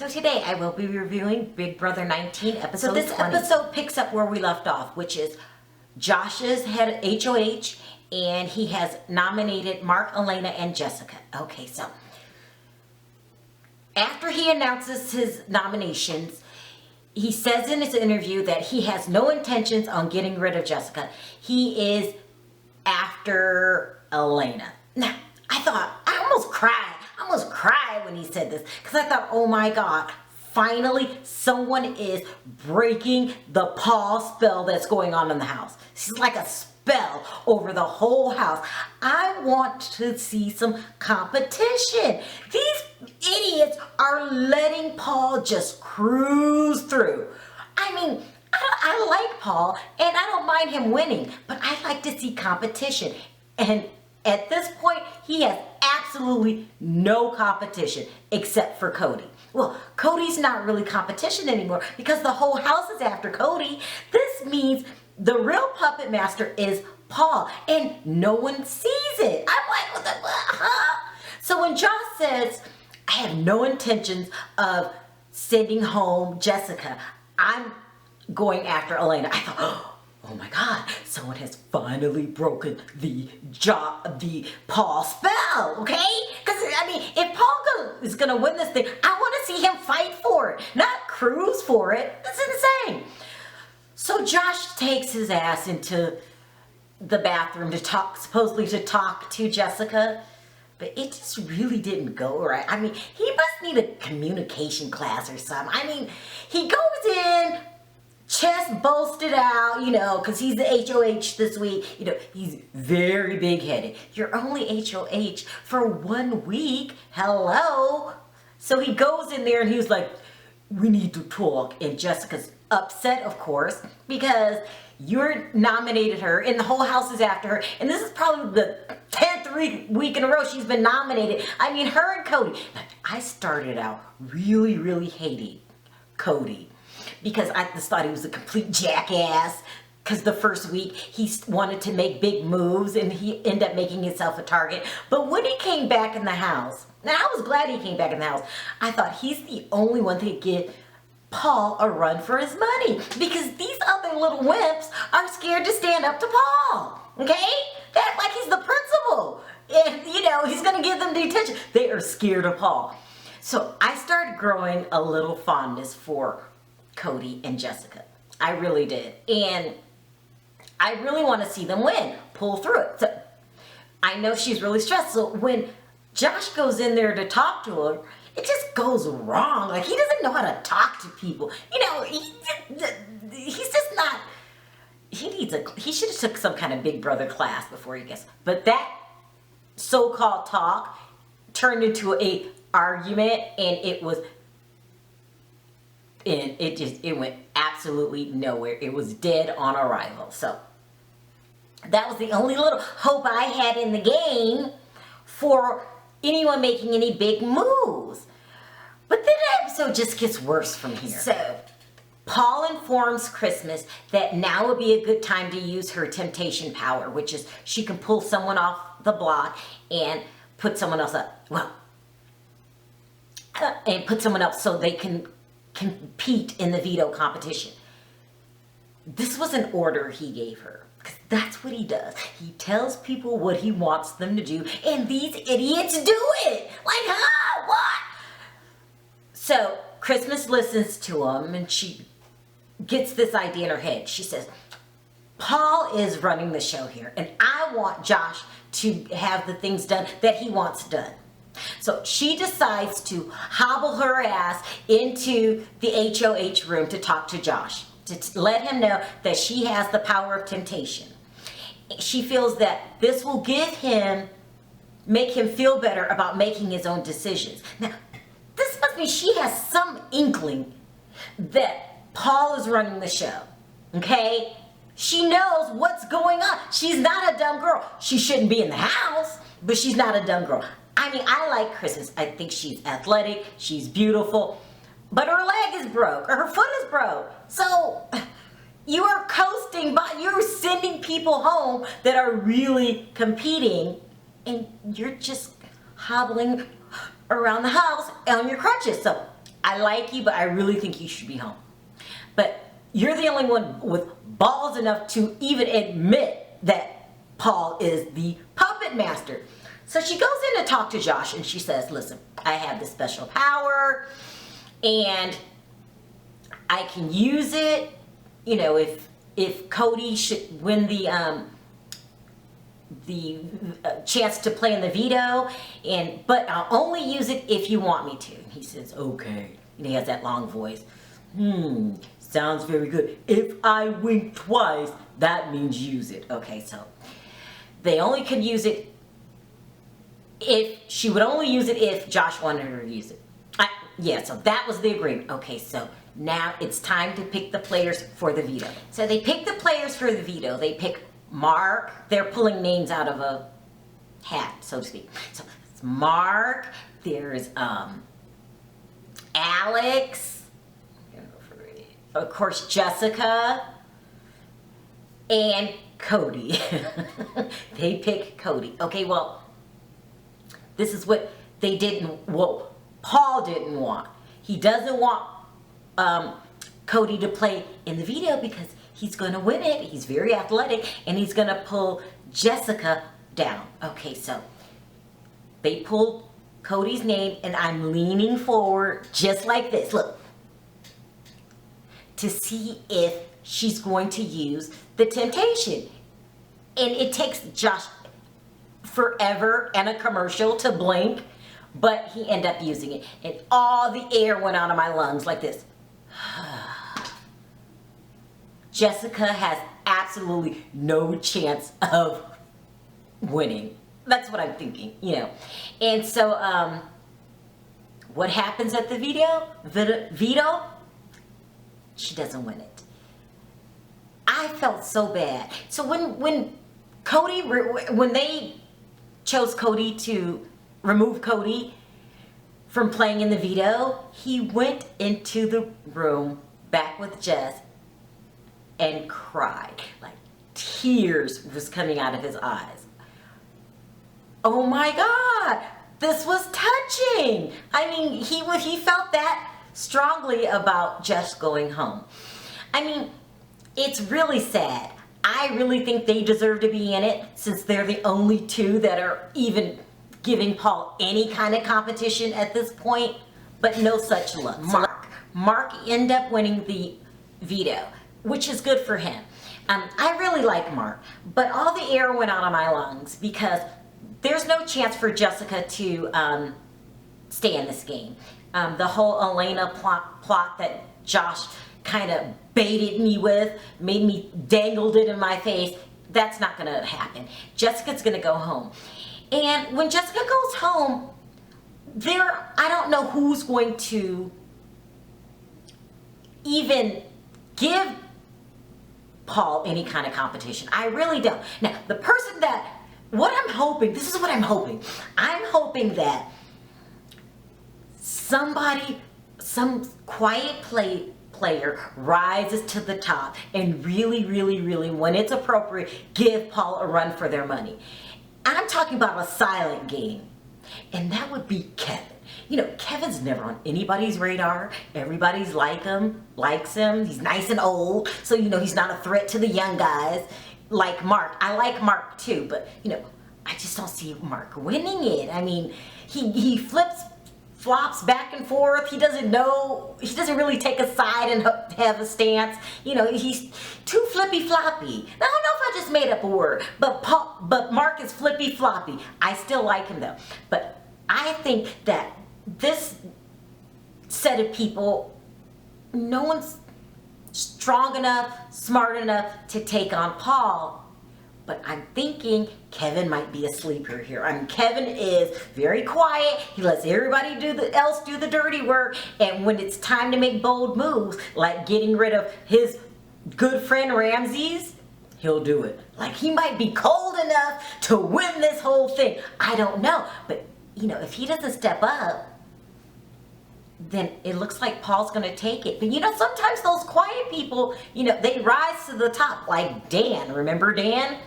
So today I will be reviewing Big Brother 19 episode 20. So this 20. episode picks up where we left off, which is Josh's head HOH, and he has nominated Mark, Elena, and Jessica. Okay, so after he announces his nominations, he says in his interview that he has no intentions on getting rid of Jessica. He is after Elena. Now, I almost cried when he said this, because I thought, oh my God, finally someone is breaking the Paul spell that's going on in the house. It's like a spell over the whole house. I want to see some competition. These idiots are letting Paul just cruise through. I mean, I like Paul and I don't mind him winning, but I like to see competition. And at this point, he has absolutely no competition except for Cody. Well, Cody's not really competition anymore because the whole house is after Cody. This means the real puppet master is Paul, and no one sees it. I'm like, what the, huh? So when Josh says, I have no intentions of sending home Jessica, I'm going after Elena, I thought, oh my God, someone has finally broken the Paul spell, okay? Because, I mean, if Paul is going to win this thing, I want to see him fight for it, not cruise for it. That's insane. So Josh takes his ass into the bathroom to supposedly talk to Jessica, but it just really didn't go right. I mean, he must need a communication class or something. I mean, he goes in, chest bolstered out, you know, because he's the HOH this week. You know, he's very big-headed. You're only HOH for 1 week. Hello? So he goes in there and he was like, we need to talk. And Jessica's upset, of course, because you nominated her and the whole house is after her. And this is probably the 10th week in a row she's been nominated. I mean, her and Cody. I started out really hating Cody, because I just thought he was a complete jackass, because the first week he wanted to make big moves and he ended up making himself a target. But when he came back in the house, and I was glad he came back in the house, I thought he's the only one that could give Paul a run for his money, because these other little wimps are scared to stand up to Paul, okay? They act like he's the principal and, you know, he's going to give them the attention. They are scared of Paul. So I started growing a little fondness for Cody and Jessica. I really did. And I really want to see them win, pull through it. So I know she's really stressed. So when Josh goes in there to talk to her, it just goes wrong. Like, he doesn't know how to talk to people. You know, he's just not, he should have took some kind of Big Brother class before he gets, but that so-called talk turned into a argument, and it went absolutely nowhere. It was dead on arrival. So that was the only little hope I had in the game for anyone making any big moves. But then the episode just gets worse from here. So Paul informs Christmas that now would be a good time to use her temptation power, which is she can pull someone off the block and put someone else up. Well, and put someone else so they can compete in the veto competition. This was an order he gave her, because that's what he does. He tells people what he wants them to do, and these idiots do it. Like, huh? What? So Christmas listens to him, and she gets this idea in her head. She says, Paul is running the show here, and I want Josh to have the things done that he wants done. So she decides to hobble her ass into the HOH room to talk to Josh, to let him know that she has the power of temptation. She feels that this will make him feel better about making his own decisions. Now, this must mean she has some inkling that Paul is running the show, okay? She knows what's going on. She's not a dumb girl. She shouldn't be in the house, but she's not a dumb girl. I mean, I like Christmas. I think she's athletic, she's beautiful, but her leg is broke, or her foot is broke. So you are coasting by, you're sending people home that are really competing, and you're just hobbling around the house on your crutches. So I like you, but I really think you should be home. But you're the only one with balls enough to even admit that Paul is the puppet master. So she goes in to talk to Josh and she says, listen, I have this special power and I can use it, you know, if Cody should win the chance to play in the veto, but I'll only use it if you want me to. And he says, okay. And he has that long voice. Sounds very good. If I wink twice, that means use it. Okay, so they only could use it if she would only use it if Josh wanted her to use it. Yeah, so that was the agreement. Okay, so now it's time to pick the players for the veto. So they pick the players for the veto. They pick Mark. They're pulling names out of a hat, so to speak. So it's Mark. There's Alex. Of course, Jessica. And Cody. They pick Cody. Okay, well, this is what they didn't, what Paul didn't want. He doesn't want Cody to play in the veto because he's going to win it. He's very athletic and he's going to pull Jessica down. Okay, so they pulled Cody's name and I'm leaning forward just like this. Look. To see if she's going to use the temptation. And it takes Josh forever and a commercial to blink, but he ended up using it. And all the air went out of my lungs like this. Jessica has absolutely no chance of winning. That's what I'm thinking, you know. And so, what happens at the veto? She doesn't win it. I felt so bad. So when they chose Cody to remove Cody from playing in the veto, he went into the room back with Jess and cried. Like tears was coming out of his eyes. Oh my God, this was touching. I mean, he felt that strongly about Jess going home. I mean, it's really sad. I really think they deserve to be in it since they're the only two that are even giving Paul any kind of competition at this point, but no such luck. Mark ended up winning the veto, which is good for him. I really like Mark, but all the air went out of my lungs because there's no chance for Jessica to stay in this game. The whole Elena plot that Josh kind of baited me with, made me dangled it in my face, that's not going to happen. Jessica's going to go home. And when Jessica goes home, I don't know who's going to even give Paul any kind of competition. I really don't. Now, the person that, this is what I'm hoping. I'm hoping that some quiet player rises to the top and really, when it's appropriate, give Paul a run for their money. I'm talking about a silent game, and that would be Kevin. You know, Kevin's never on anybody's radar. Everybody's likes him. He's nice and old, so you know he's not a threat to the young guys like Mark. I like Mark too, but you know, I just don't see Mark winning it. I mean, he flops back and forth. He doesn't really take a side and have a stance. You know, he's too flippy floppy. I don't know if I just made up a word, but Mark is flippy floppy. I still like him though. But I think that this set of people, no one's strong enough, smart enough to take on Paul. But I'm thinking Kevin might be a sleeper here. I mean, Kevin is very quiet. He lets everybody else do the dirty work. And when it's time to make bold moves, like getting rid of his good friend Ramses, he'll do it. Like he might be cold enough to win this whole thing. I don't know. But, you know, if he doesn't step up, then it looks like Paul's going to take it. But, you know, sometimes those quiet people, you know, they rise to the top. Like Dan. Remember Dan?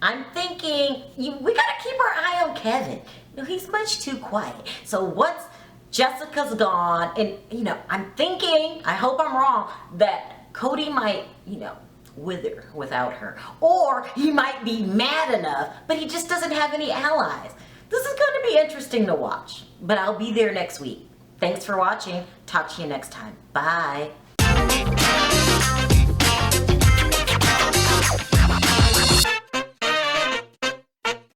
I'm thinking we got to keep our eye on Kevin. You know, he's much too quiet. So Jessica's gone, and I'm thinking, I hope I'm wrong, that Cody might, wither without her. Or he might be mad enough, but he just doesn't have any allies. This is going to be interesting to watch, but I'll be there next week. Thanks for watching. Talk to you next time. Bye.